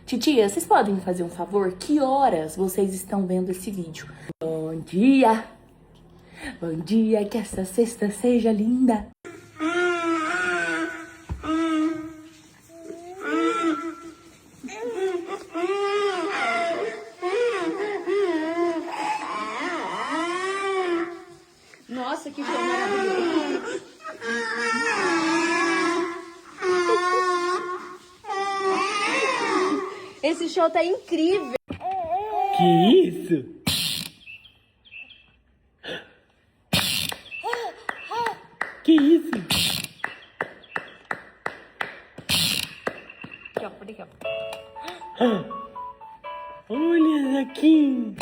Titia, vocês podem fazer um favor? Que horas vocês estão vendo esse vídeo? Bom dia! Bom dia, que essa sexta seja linda! Nossa, que show maravilhoso! Esse show tá incrível! Que isso? Que isso? Aqui, ó, por aqui, ó. Olha, Zaquinho!